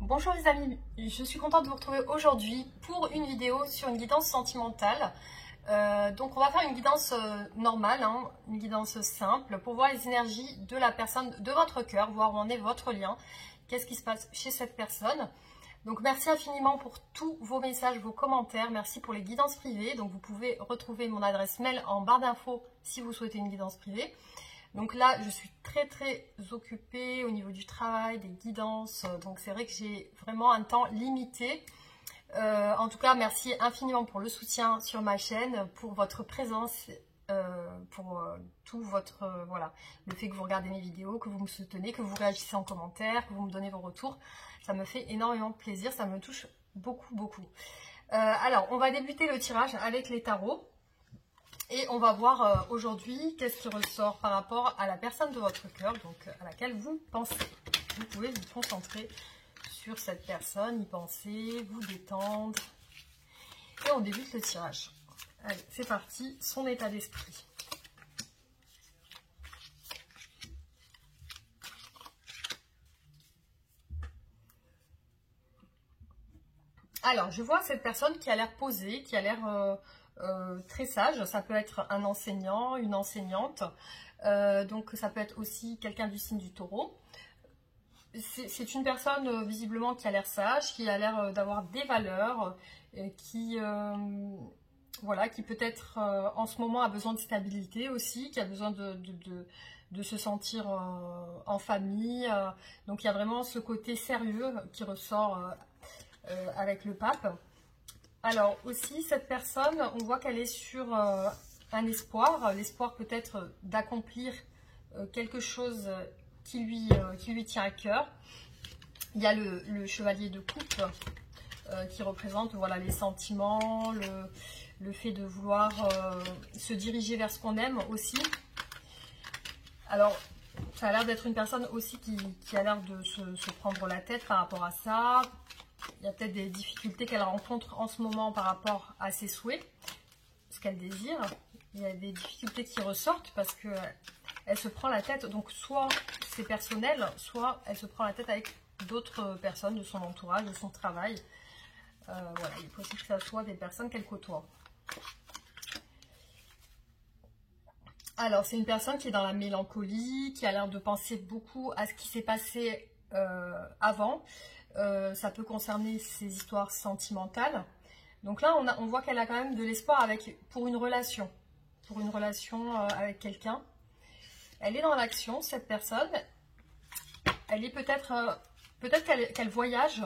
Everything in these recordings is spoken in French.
Bonjour les amis, je suis contente de vous retrouver aujourd'hui pour une vidéo sur une guidance sentimentale. Donc on va faire une guidance normale, une guidance simple pour voir les énergies de la personne, de votre cœur, voir où en est votre lien, qu'est-ce qui se passe chez cette personne. Donc merci infiniment pour tous vos messages, vos commentaires, merci pour les guidances privées. Donc vous pouvez retrouver mon adresse mail en barre d'infos si vous souhaitez une guidance privée. Donc là, je suis très occupée au niveau du travail, des guidances. Donc c'est vrai que j'ai vraiment un temps limité. En tout cas, merci infiniment pour le soutien sur ma chaîne, pour votre présence, pour tout votre... voilà, le fait que vous regardez mes vidéos, que vous me soutenez, que vous réagissez en commentaire, que vous me donnez vos retours. Ça me fait énormément plaisir, ça me touche beaucoup. Alors, on va débuter le tirage avec les tarots. Et on va voir aujourd'hui qu'est-ce qui ressort par rapport à la personne de votre cœur, donc à laquelle vous pensez. Vous pouvez vous concentrer sur cette personne, y penser, vous détendre. Et on débute le tirage. Allez, c'est parti, son état d'esprit. Alors, je vois cette personne qui a l'air posée, qui a l'air... très sage, ça peut être un enseignant, une enseignante, donc ça peut être aussi quelqu'un du signe du taureau. C'est une personne visiblement qui a l'air sage, qui a l'air d'avoir des valeurs, qui voilà, qui peut-être en ce moment a besoin de stabilité aussi, qui a besoin de se sentir en famille, donc il y a vraiment ce côté sérieux qui ressort avec le pape. Alors aussi, cette personne, on voit qu'elle est sur un espoir, l'espoir peut-être d'accomplir quelque chose qui lui tient à cœur. Il y a le chevalier de coupe qui représente voilà, les sentiments, le fait de vouloir se diriger vers ce qu'on aime aussi. Alors, ça a l'air d'être une personne aussi qui a l'air de se prendre la tête par rapport à ça. Il y a peut-être des difficultés qu'elle rencontre en ce moment par rapport à ses souhaits, ce qu'elle désire. Il y a des difficultés qui ressortent parce qu'elle se prend la tête. Donc soit c'est personnel, soit elle se prend la tête avec d'autres personnes de son entourage, de son travail. Voilà, il est possible que ce soit des personnes qu'elle côtoie. Alors, c'est une personne qui est dans la mélancolie, qui a l'air de penser beaucoup à ce qui s'est passé avant. Ça peut concerner ses histoires sentimentales. Donc là, on voit qu'elle a quand même de l'espoir pour une relation avec quelqu'un. Elle est dans l'action, cette personne. Elle est peut-être qu'elle voyage.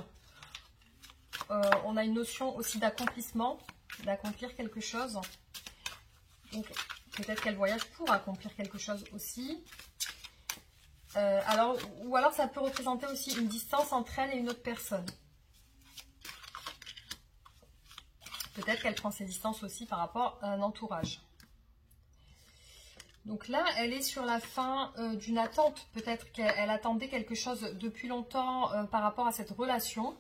On a une notion aussi d'accomplissement, d'accomplir quelque chose. Donc peut-être qu'elle voyage pour accomplir quelque chose aussi. Ou alors ça peut représenter aussi une distance entre elle et une autre personne. Peut-être qu'elle prend ses distances aussi par rapport à un entourage. Donc là, elle est sur la fin d'une attente. Peut-être qu'elle attendait quelque chose depuis longtemps par rapport à cette relation.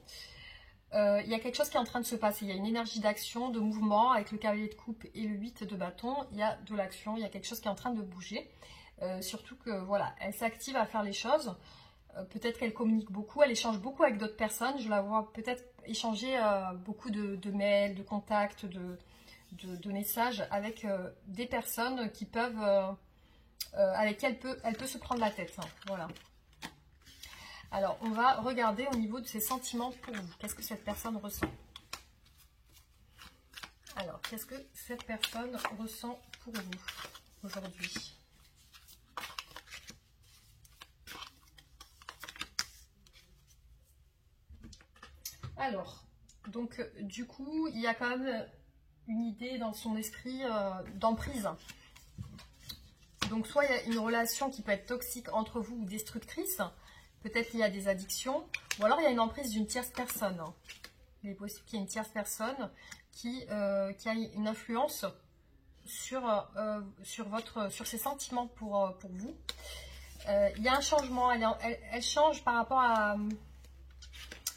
Il y a quelque chose qui est en train de se passer. Il y a une énergie d'action, de mouvement avec le cavalier de coupe et le 8 de bâton. Il y a de l'action, il y a quelque chose qui est en train de bouger. Surtout que voilà, elle s'active à faire les choses. Peut-être qu'elle communique beaucoup, elle échange beaucoup avec d'autres personnes. Je la vois peut-être échanger beaucoup de mails, de contacts, de messages avec des personnes qui peuvent, avec qui elle peut se prendre la tête. Voilà. Alors, on va regarder au niveau de ses sentiments pour vous. Qu'est-ce que cette personne ressent? Alors, qu'est-ce que cette personne ressent pour vous aujourd'hui? Alors, donc du coup, il y a quand même une idée dans son esprit d'emprise. Donc soit il y a une relation qui peut être toxique entre vous ou destructrice, peut-être qu'il y a des addictions, ou alors il y a une emprise d'une tierce personne. Il est possible qu'il y ait une tierce personne qui a une influence sur ses sentiments pour vous. Il y a un changement, elle change par rapport à...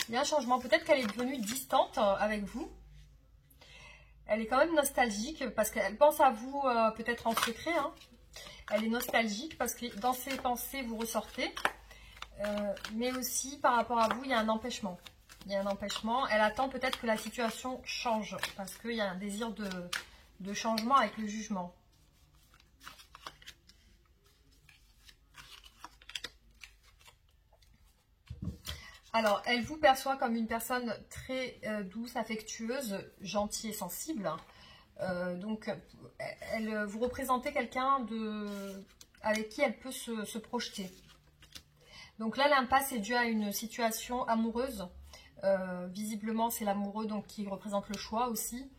Il y a un changement, peut-être qu'elle est devenue distante avec vous. Elle est quand même nostalgique parce qu'elle pense à vous peut-être en secret. Elle est nostalgique parce que dans ses pensées, vous ressortez. Mais aussi, par rapport à vous, il y a un empêchement. Il y a un empêchement. Elle attend peut-être que la situation change. Parce qu'il y a un désir de changement avec le jugement. Alors, elle vous perçoit comme une personne très douce, affectueuse, gentille et sensible. Donc, vous représentez quelqu'un avec qui elle peut se projeter. Donc là, l'impasse est due à une situation amoureuse. Visiblement, c'est l'amoureux donc qui représente le choix aussi.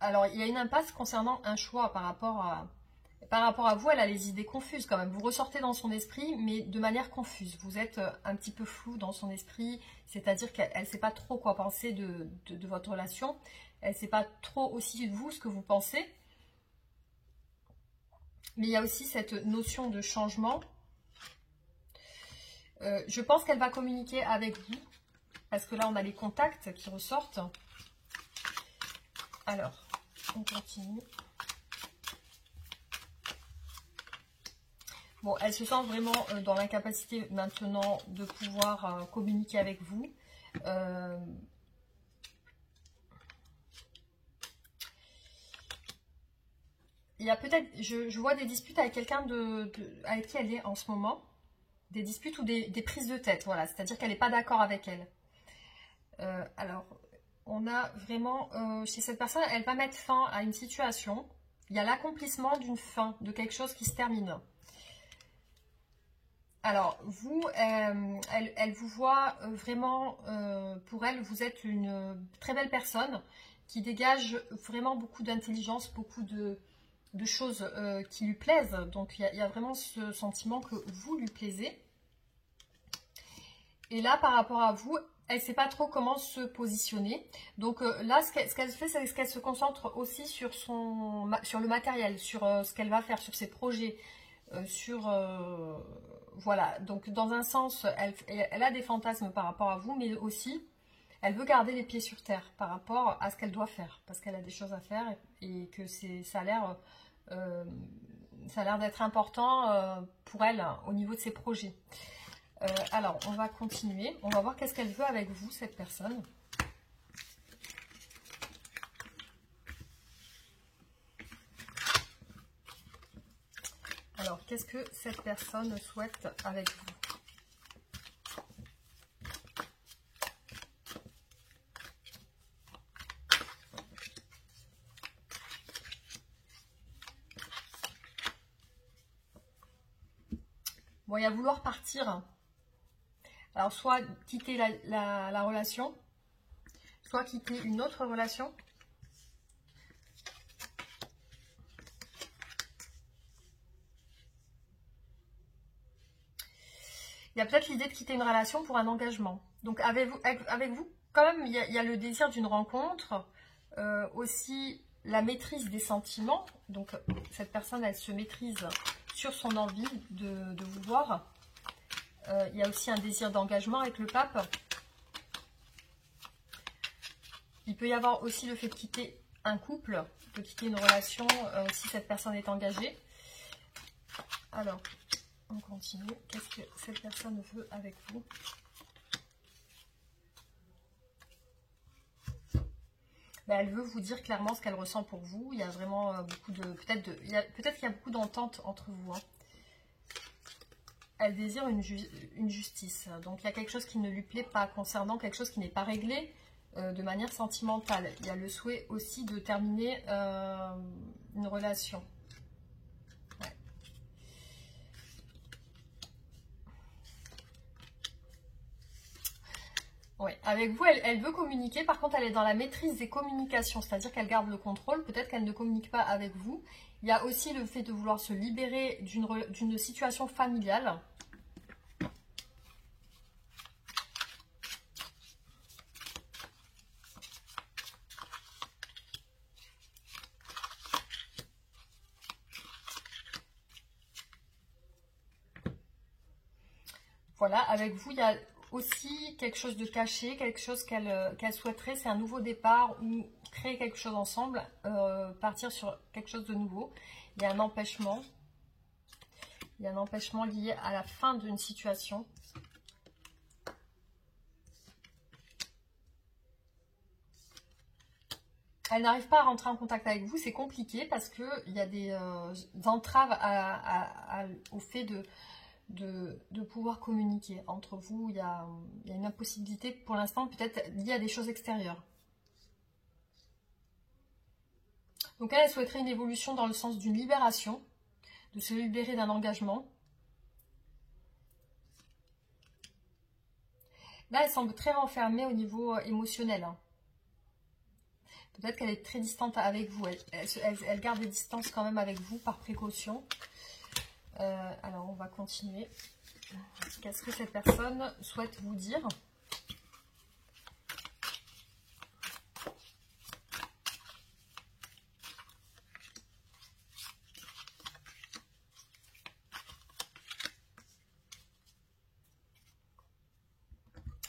Alors, il y a une impasse concernant un choix par rapport à vous. Elle a les idées confuses quand même. Vous ressortez dans son esprit, mais de manière confuse. Vous êtes un petit peu flou dans son esprit, c'est-à-dire qu'elle ne sait pas trop quoi penser de votre relation. Elle ne sait pas trop aussi de vous ce que vous pensez. Mais il y a aussi cette notion de changement. Je pense qu'elle va communiquer avec vous, parce que là, on a les contacts qui ressortent. Alors, on continue. Bon, elle se sent vraiment dans l'incapacité maintenant de pouvoir communiquer avec vous. Il y a peut-être, je vois des disputes avec quelqu'un avec qui elle est en ce moment. Des disputes ou des prises de tête, voilà. C'est-à-dire qu'elle n'est pas d'accord avec elle. Alors, on a vraiment, chez cette personne, elle va mettre fin à une situation. Il y a l'accomplissement d'une fin, de quelque chose qui se termine. Alors, vous, elle vous voit vraiment, pour elle, vous êtes une très belle personne qui dégage vraiment beaucoup d'intelligence, beaucoup de choses qui lui plaisent. Donc, il y a vraiment ce sentiment que vous lui plaisez. Et là, par rapport à vous, elle ne sait pas trop comment se positionner. Donc là, ce qu'elle fait, c'est qu'elle se concentre aussi sur le matériel, sur ce qu'elle va faire, sur ses projets, voilà. Donc dans un sens, elle a des fantasmes par rapport à vous, mais aussi, elle veut garder les pieds sur terre par rapport à ce qu'elle doit faire, parce qu'elle a des choses à faire et que ça a l'air d'être important pour elle au niveau de ses projets. Alors, on va continuer. On va voir qu'est-ce qu'elle veut avec vous, cette personne. Alors, qu'est-ce que cette personne souhaite avec vous? Bon, il y a vouloir partir. Alors, soit quitter la relation, soit quitter une autre relation. Il y a peut-être l'idée de quitter une relation pour un engagement. Donc, avec vous quand même, il y a le désir d'une rencontre, aussi la maîtrise des sentiments. Donc, cette personne, elle se maîtrise sur son envie de vous voir. Il y a aussi un désir d'engagement avec le pape. Il peut y avoir aussi le fait de quitter un couple, de quitter une relation si cette personne est engagée. Alors, on continue. Qu'est-ce que cette personne veut avec vous? Ben, elle veut vous dire clairement ce qu'elle ressent pour vous. Il y a vraiment beaucoup de... Peut-être qu'il y a beaucoup d'entente entre vous. Hein. Elle désire une justice. Donc, il y a quelque chose qui ne lui plaît pas concernant quelque chose qui n'est pas réglé de manière sentimentale. Il y a le souhait aussi de terminer une relation. Ouais. Ouais. Avec vous, elle veut communiquer. Par contre, elle est dans la maîtrise des communications. C'est-à-dire qu'elle garde le contrôle. Peut-être qu'elle ne communique pas avec vous. Il y a aussi le fait de vouloir se libérer d'une situation familiale. Voilà, avec vous, il y a aussi quelque chose de caché, quelque chose qu'elle souhaiterait, c'est un nouveau départ ou créer quelque chose ensemble, partir sur quelque chose de nouveau. Il y a un empêchement. Il y a un empêchement lié à la fin d'une situation. Elle n'arrive pas à rentrer en contact avec vous, c'est compliqué parce qu'il y a des entraves au fait de pouvoir communiquer. Entre vous, il y a une impossibilité pour l'instant, peut-être liée à des choses extérieures. Donc elle souhaiterait une évolution dans le sens d'une libération, de se libérer d'un engagement. Là, elle semble très renfermée au niveau émotionnel. Peut-être qu'elle est très distante avec vous. Elle garde des distances quand même avec vous par précaution. Alors, on va continuer. Qu'est-ce que cette personne souhaite vous dire ?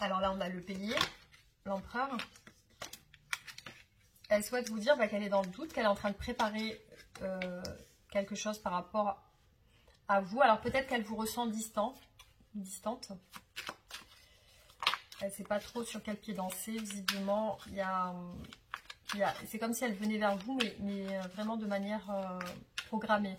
Alors là, on a le bélier, l'empereur. Elle souhaite vous dire qu'elle est dans le doute, qu'elle est en train de préparer quelque chose par rapport à vous. Alors peut-être qu'elle vous ressent distante. Elle ne sait pas trop sur quel pied danser. Visiblement, c'est comme si elle venait vers vous, mais vraiment de manière programmée.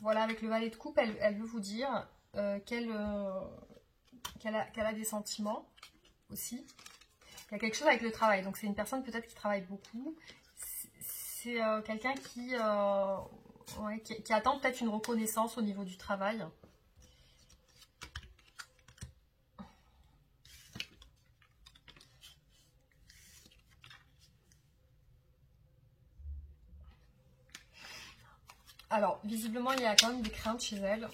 Voilà, avec le valet de coupe, elle veut vous dire qu'elle a des sentiments aussi. Il y a quelque chose avec le travail. Donc c'est une personne peut-être qui travaille beaucoup. C'est quelqu'un qui attend peut-être une reconnaissance au niveau du travail. Alors, visiblement, il y a quand même des craintes chez elle.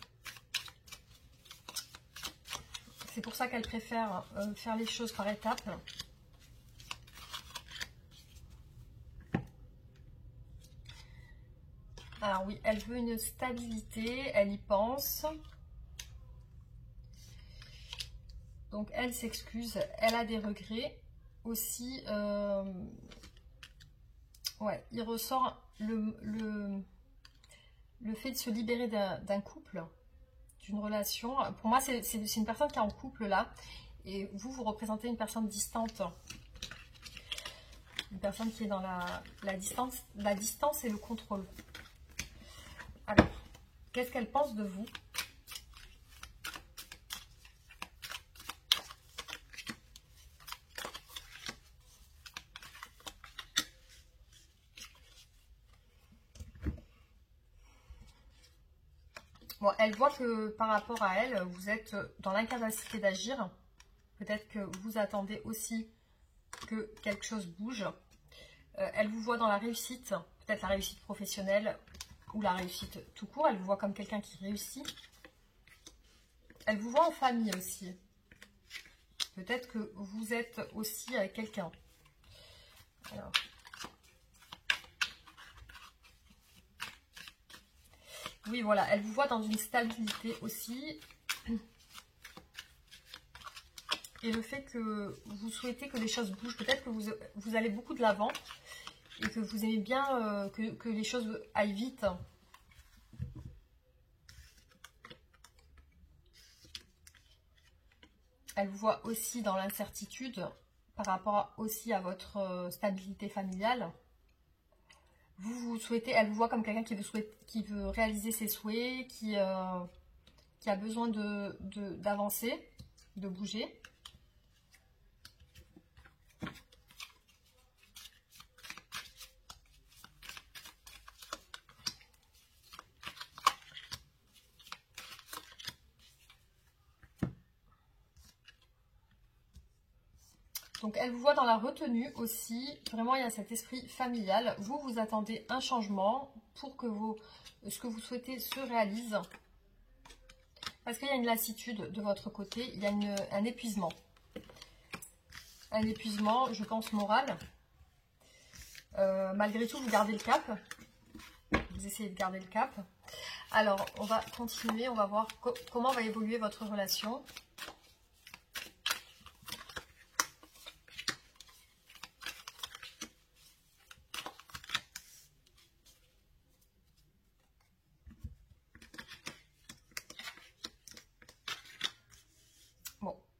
C'est pour ça qu'elle préfère faire les choses par étapes. Alors oui, elle veut une stabilité, elle y pense. Donc, elle s'excuse, elle a des regrets. Aussi, ouais, il ressort le fait de se libérer d'un couple, d'une relation. Pour moi, c'est une personne qui est en couple là. Et vous représentez une personne distante. Une personne qui est dans la distance et le contrôle. Alors, qu'est-ce qu'elle pense de vous ? Bon, elle voit que par rapport à elle, vous êtes dans l'incapacité d'agir. Peut-être que vous attendez aussi que quelque chose bouge. Elle vous voit dans la réussite, peut-être la réussite professionnelle ou la réussite tout court. Elle vous voit comme quelqu'un qui réussit. Elle vous voit en famille aussi. Peut-être que vous êtes aussi avec quelqu'un. Alors. Oui, voilà, elle vous voit dans une stabilité aussi. Et le fait que vous souhaitez que les choses bougent, peut-être que vous allez beaucoup de l'avant et que vous aimez bien que les choses aillent vite. Elle vous voit aussi dans l'incertitude par rapport aussi à votre stabilité familiale. Vous souhaitez, elle vous voit comme quelqu'un qui veut réaliser ses souhaits, qui a besoin d'avancer, de bouger. Donc, elle vous voit dans la retenue aussi. Vraiment, il y a cet esprit familial. Vous attendez un changement pour que ce que vous souhaitez se réalise. Parce qu'il y a une lassitude de votre côté. Il y a un épuisement. Un épuisement, je pense, moral. Malgré tout, vous gardez le cap. Vous essayez de garder le cap. Alors, on va continuer. On va voir comment va évoluer votre relation.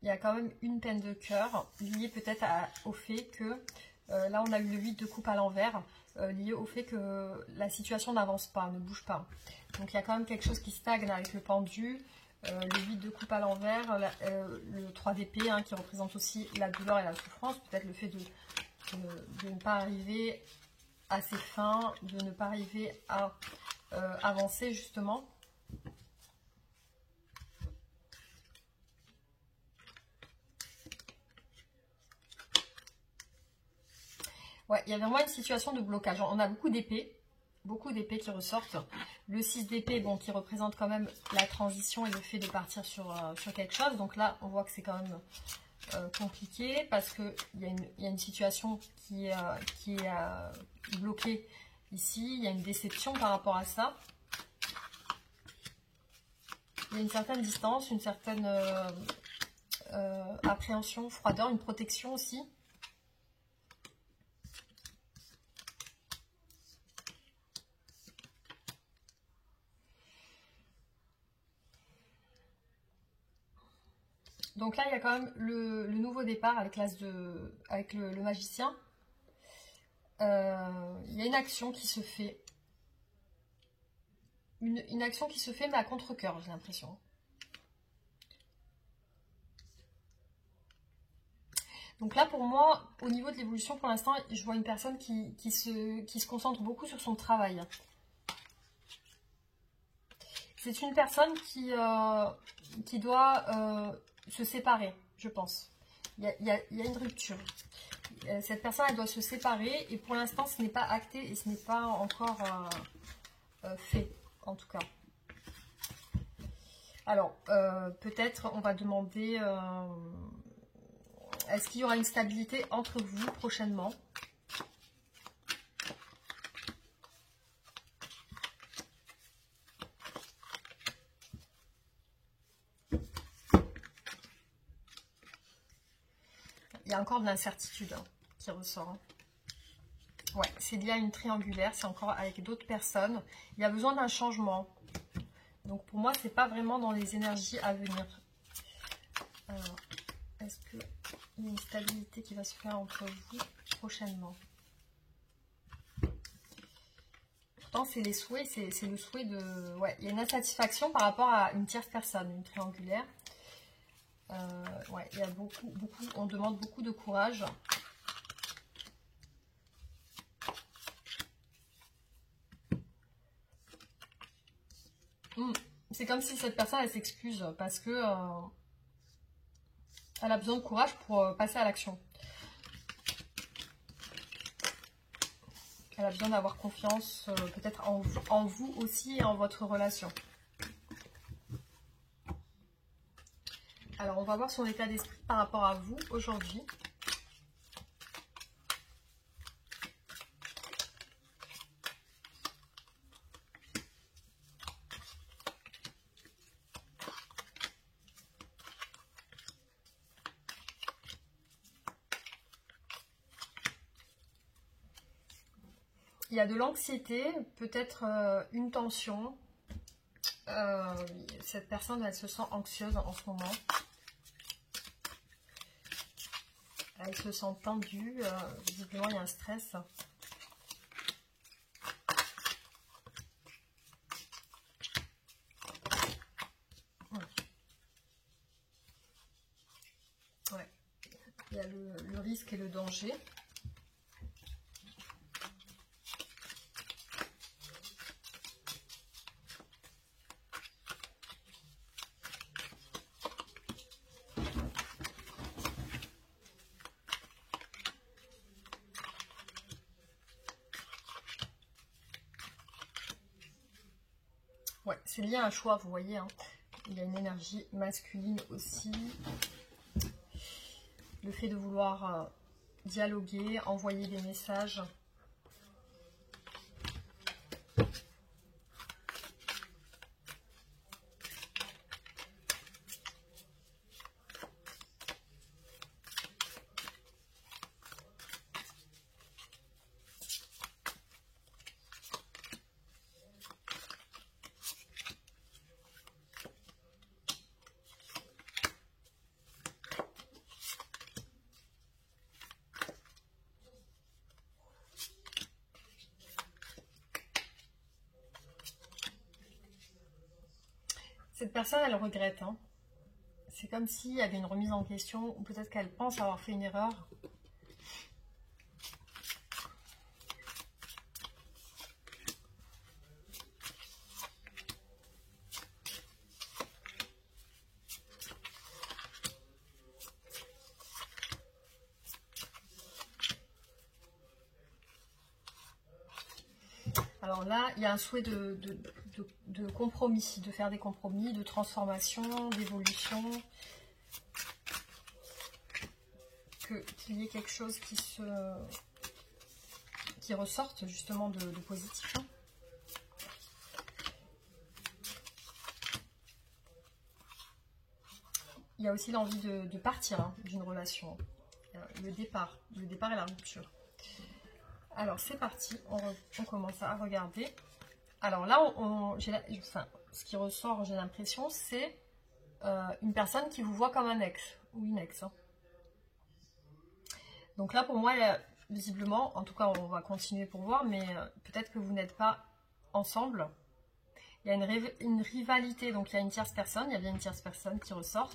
il y a quand même une peine de cœur liée peut-être au fait que, là on a eu le 8 de coupe à l'envers, lié au fait que la situation n'avance pas, ne bouge pas. Donc il y a quand même quelque chose qui stagne avec le pendu, le 8 de coupe à l'envers, le 3 d'épée hein, qui représente aussi la douleur et la souffrance, peut-être le fait de ne pas arriver à ses fins, de ne pas arriver à avancer justement. Ouais, il y a vraiment une situation de blocage. On a beaucoup d'épées qui ressortent. Le 6 d'épée, bon, qui représente quand même la transition et le fait de partir sur quelque chose. Donc là, on voit que c'est quand même compliqué parce qu'il y a une situation qui est bloquée ici. Il y a une déception par rapport à ça. Il y a une certaine distance, une certaine appréhension, froideur, une protection aussi. Donc là, il y a quand même le nouveau départ avec avec le magicien. Il y a une action qui se fait. Une action qui se fait, mais à contre-cœur, j'ai l'impression. Donc là, pour moi, au niveau de l'évolution, pour l'instant, je vois une personne qui se concentre beaucoup sur son travail. C'est une personne qui doit se séparer, je pense. Il y a une rupture. Cette personne, elle doit se séparer et pour l'instant, ce n'est pas acté et ce n'est pas encore fait, en tout cas. Alors, peut-être on va demander, est-ce qu'il y aura une stabilité entre vous prochainement ? Il y a encore de l'incertitude hein, qui ressort. Hein. Ouais, c'est lié à une triangulaire, c'est encore avec d'autres personnes. Il y a besoin d'un changement. Donc pour moi, c'est pas vraiment dans les énergies à venir. Alors, est-ce qu'il y a une stabilité qui va se faire entre vous prochainement? Pourtant, c'est les souhaits, c'est le souhait de... Ouais, il y a une insatisfaction par rapport à une tierce personne, une triangulaire. Ouais, il y a beaucoup, on demande beaucoup de courage. C'est comme si cette personne, elle s'excuse parce que elle a besoin de courage pour passer à l'action. Elle a besoin d'avoir confiance peut-être en vous aussi et en votre relation. Alors, on va voir son état d'esprit par rapport à vous aujourd'hui. Il y a de l'anxiété, peut-être une tension. Cette personne, elle se sent anxieuse en ce moment. Elle se sent tendue. Visiblement, il y a un stress. Ouais. Il y a le risque et le danger. Ouais, c'est lié à un choix, vous voyez. Hein. Il y a une énergie masculine aussi. Le fait de vouloir dialoguer, envoyer des messages. Cette personne, elle regrette. Hein. C'est comme s'il y avait une remise en question, ou peut-être qu'elle pense avoir fait une erreur. Alors là, il y a un souhait de compromis, de faire des compromis, de transformation, d'évolution. Qu'il y ait quelque chose qui ressorte justement de positif. Hein. Il y a aussi l'envie de partir hein, d'une relation. Le départ et la rupture. Alors c'est parti, on commence à regarder. Alors là, ce qui ressort, j'ai l'impression, c'est une personne qui vous voit comme un ex ou une ex. Hein. Donc là, pour moi, il y a, visiblement, en tout cas, on va continuer pour voir, mais peut-être que vous n'êtes pas ensemble. Il y a une rivalité, donc il y a une tierce personne, il y a bien une tierce personne qui ressort.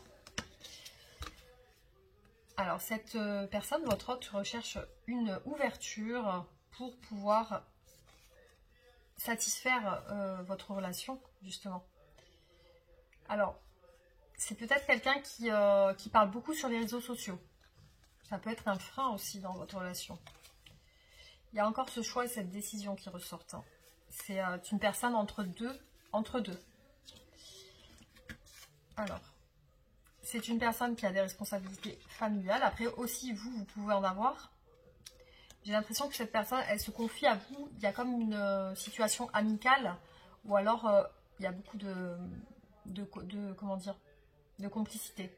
Alors, cette personne, votre hôte, recherche une ouverture pour pouvoir satisfaire votre relation, justement. Alors, c'est peut-être quelqu'un qui parle beaucoup sur les réseaux sociaux. Ça peut être un frein aussi dans votre relation. Il y a encore ce choix et cette décision qui ressortent. Hein. C'est une personne entre deux. Alors, c'est une personne qui a des responsabilités familiales. Après aussi, vous pouvez en avoir. J'ai l'impression que cette personne, elle se confie à vous. Il y a comme une situation amicale. Ou alors, il y a beaucoup comment dire, de complicité.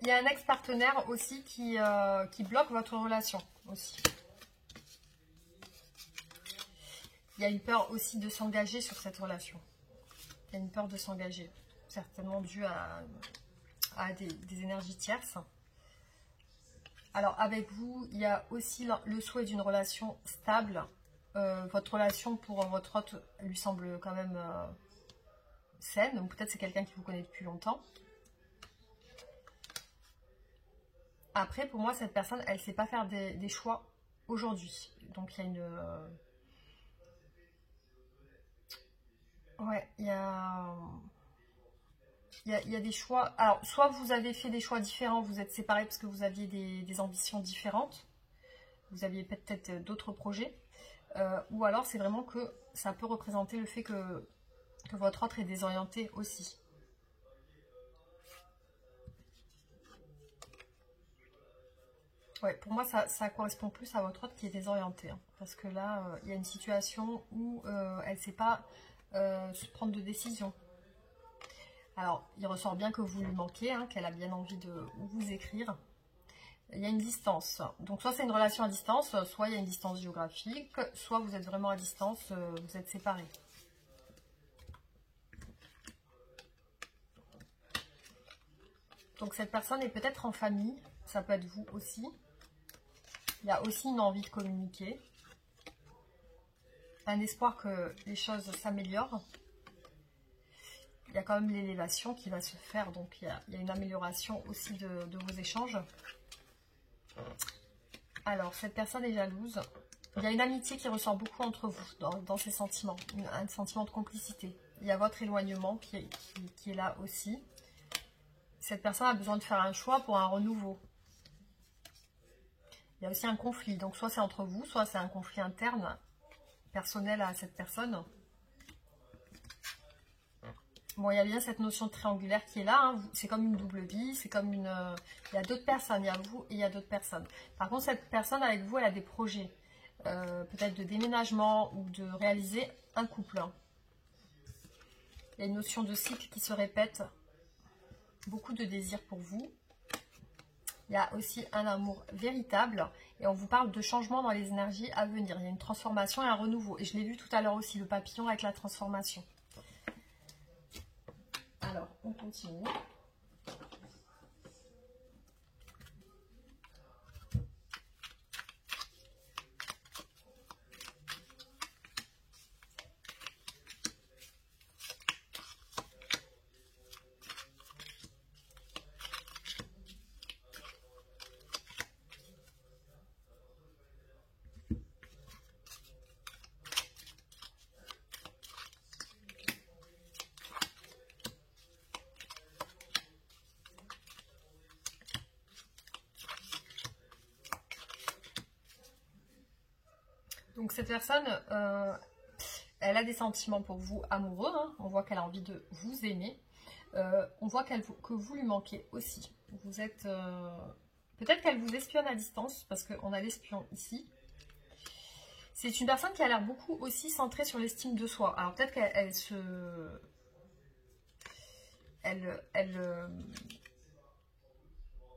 Il y a un ex-partenaire aussi qui bloque votre relation aussi. Il y a une peur aussi de s'engager sur cette relation. Il y a une peur de s'engager, certainement due à des énergies tierces. Alors avec vous, il y a aussi le souhait d'une relation stable. Votre relation pour votre hôte lui semble quand même saine. Donc peut-être c'est quelqu'un qui vous connaît depuis longtemps. Après, pour moi, cette personne, elle ne sait pas faire des choix aujourd'hui. Donc, il y a une... Ouais, il y a des choix... Alors, soit vous avez fait des choix différents, vous êtes séparés parce que vous aviez des ambitions différentes. Vous aviez peut-être d'autres projets. Ou alors, c'est vraiment que ça peut représenter le fait que votre autre est désorienté aussi. Ouais, pour moi, ça correspond plus à votre autre qui est désorientée. Hein, parce que là, il y a une situation où elle ne sait pas se prendre de décision. Alors, il ressort bien que vous lui manquez, hein, qu'elle a bien envie de vous écrire. Il y a une distance. Donc, soit c'est une relation à distance, soit il y a une distance géographique, soit vous êtes vraiment à distance, vous êtes séparés. Donc, cette personne est peut-être en famille, ça peut être vous aussi. Il y a aussi une envie de communiquer. Un espoir que les choses s'améliorent. Il y a quand même l'élévation qui va se faire. Donc, il y a une amélioration aussi de vos échanges. Alors, cette personne est jalouse. Il y a une amitié qui ressort beaucoup entre vous dans ces sentiments. Un sentiment de complicité. Il y a votre éloignement qui est là aussi. Cette personne a besoin de faire un choix pour un renouveau. Il y a aussi un conflit, donc soit c'est entre vous, soit c'est un conflit interne, personnel à cette personne. Bon, il y a bien cette notion triangulaire qui est là, hein. C'est comme une double vie, c'est comme une... il y a d'autres personnes, il y a vous et il y a d'autres personnes. Par contre, cette personne avec vous, elle a des projets, peut-être de déménagement ou de réaliser un couple. Il y a une notion de cycle qui se répète, beaucoup de désirs pour vous. Il y a aussi un amour véritable et on vous parle de changement dans les énergies à venir. Il y a une transformation et un renouveau. Et je l'ai vu tout à l'heure aussi, le papillon avec la transformation. Alors, on continue. Donc cette personne, elle a des sentiments pour vous amoureux, hein. On voit qu'elle a envie de vous aimer. On voit que vous lui manquez aussi. Vous êtes... peut-être qu'elle vous espionne à distance, parce qu'on a l'espion ici. C'est une personne qui a l'air beaucoup aussi centrée sur l'estime de soi. Alors peut-être qu'elle se...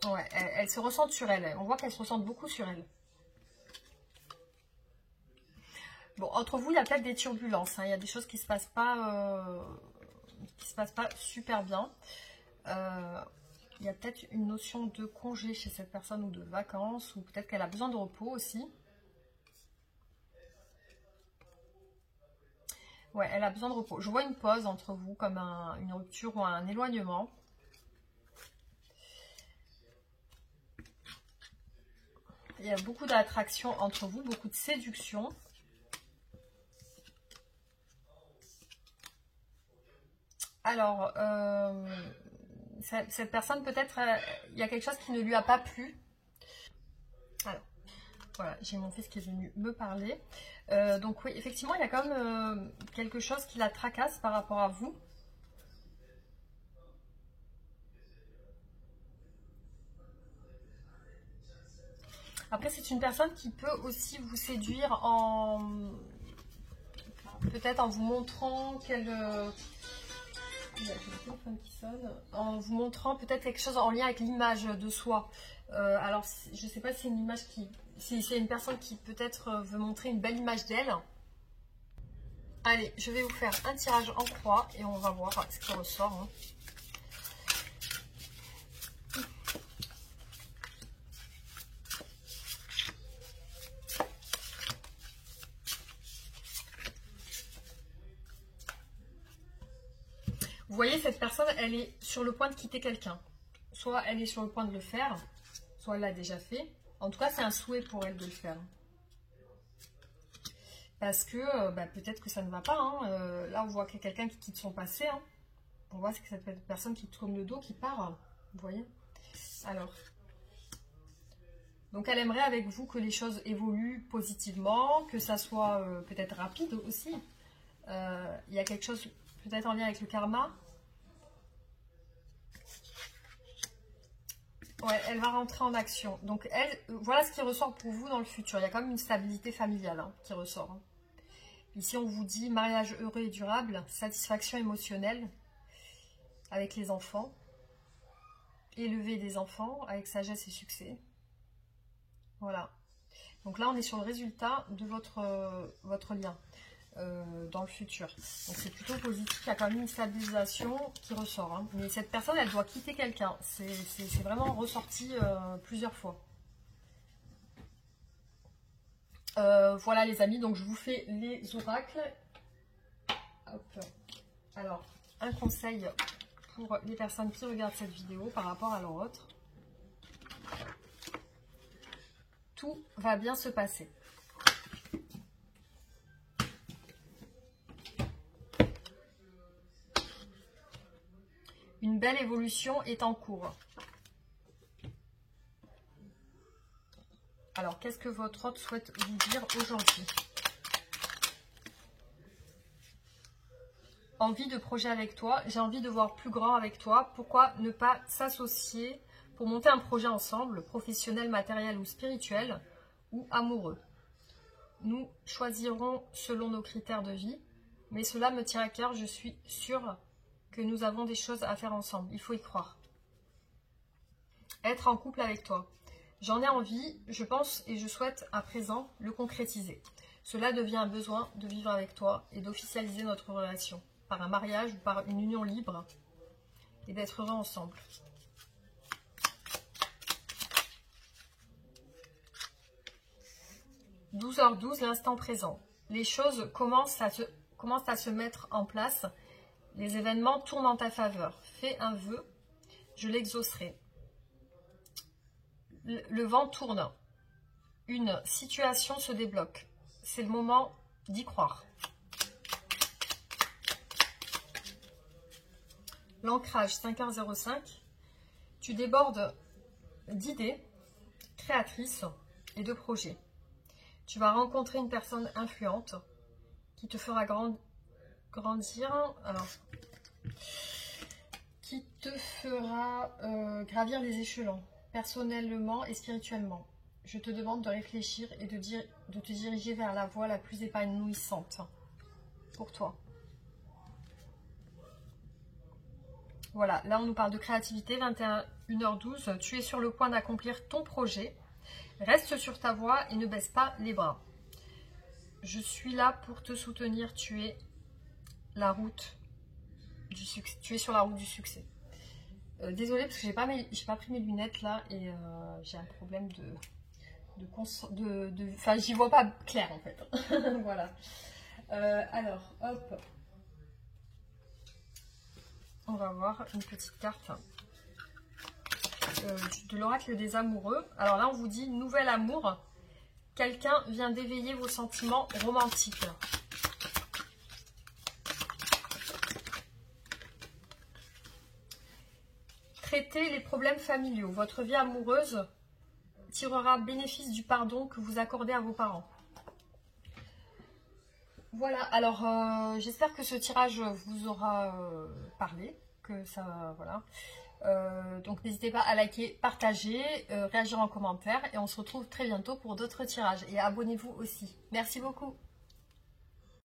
Ouais, elle se ressent sur elle. On voit qu'elle se ressent beaucoup sur elle. Bon, entre vous, il y a peut-être des turbulences. Hein. Il y a des choses qui se passent pas super bien. Il y a peut-être une notion de congé chez cette personne ou de vacances, ou peut-être qu'elle a besoin de repos aussi. Ouais, elle a besoin de repos. Je vois une pause entre vous, comme une rupture ou un éloignement. Il y a beaucoup d'attraction entre vous, beaucoup de séduction. Alors, cette personne, peut-être, il y a quelque chose qui ne lui a pas plu. Alors, voilà, j'ai mon fils qui est venu me parler. Donc oui, effectivement, il y a quand même quelque chose qui la tracasse par rapport à vous. Après, c'est une personne qui peut aussi vous séduire peut-être en vous montrant qu'elle... en vous montrant peut-être quelque chose en lien avec l'image de soi. Alors, je ne sais pas si c'est une image qui... Si c'est une personne qui peut-être veut montrer une belle image d'elle. Allez, je vais vous faire un tirage en croix et on va voir ce qui ressort. Hein. Vous voyez, cette personne, elle est sur le point de quitter quelqu'un. Soit elle est sur le point de le faire, soit elle l'a déjà fait. En tout cas, c'est un souhait pour elle de le faire. Parce que peut-être que ça ne va pas. Hein. Là, on voit qu'il y a quelqu'un qui quitte son passé. Hein. On voit que cette personne qui tourne le dos, qui part. Vous voyez? Alors, donc elle aimerait avec vous que les choses évoluent positivement, que ça soit peut-être rapide aussi. Il y a quelque chose peut-être en lien avec le karma. Ouais, elle va rentrer en action. Donc, voilà ce qui ressort pour vous dans le futur. Il y a quand même une stabilité familiale hein, qui ressort. Hein. Ici, on vous dit mariage heureux et durable, satisfaction émotionnelle avec les enfants, élever des enfants avec sagesse et succès. Voilà. Donc là, on est sur le résultat de votre lien dans le futur. Donc c'est plutôt positif, il y a quand même une stabilisation qui ressort. Hein. Mais cette personne, elle doit quitter quelqu'un. C'est vraiment ressorti plusieurs fois. Voilà les amis, donc je vous fais les oracles. Hop. Alors, un conseil pour les personnes qui regardent cette vidéo par rapport à leur autre. Tout va bien se passer. Une belle évolution est en cours. Alors, qu'est-ce que votre hôte souhaite vous dire aujourd'hui? Envie de projet avec toi. J'ai envie de voir plus grand avec toi. Pourquoi ne pas s'associer pour monter un projet ensemble, professionnel, matériel ou spirituel, ou amoureux? Nous choisirons selon nos critères de vie, mais cela me tient à cœur. Je suis sûre que nous avons des choses à faire ensemble. Il faut y croire. Être en couple avec toi. J'en ai envie, je pense et je souhaite à présent le concrétiser. Cela devient un besoin de vivre avec toi et d'officialiser notre relation par un mariage ou par une union libre et d'être heureux ensemble. « 12h12, l'instant présent. Les choses commencent à se mettre en place. Les événements tournent en ta faveur. Fais un vœu, je l'exaucerai. Le vent tourne. Une situation se débloque. C'est le moment d'y croire. L'ancrage, 5h05. Tu débordes d'idées créatrices et de projets. Tu vas rencontrer une personne influente qui te fera grandir. Alors, qui te fera gravir les échelons, personnellement et spirituellement. Je te demande de réfléchir et de te diriger vers la voie la plus épanouissante pour toi. Voilà, là on nous parle de créativité, 21h12. Tu es sur le point d'accomplir ton projet. Reste sur ta voie et ne baisse pas les bras. Je suis là pour te soutenir. Tu es sur la route du succès. Désolée parce que j'ai pas pris mes lunettes là et j'ai un problème enfin, j'y vois pas clair en fait. Voilà. Alors, hop. On va voir une petite carte de l'oracle des amoureux. Alors là, on vous dit nouvel amour. Quelqu'un vient d'éveiller vos sentiments romantiques. Traitez les problèmes familiaux. Votre vie amoureuse tirera bénéfice du pardon que vous accordez à vos parents. Voilà, alors j'espère que ce tirage vous aura parlé, que ça, voilà. Donc n'hésitez pas à liker, partager, réagir en commentaire et on se retrouve très bientôt pour d'autres tirages. Et abonnez-vous aussi. Merci beaucoup.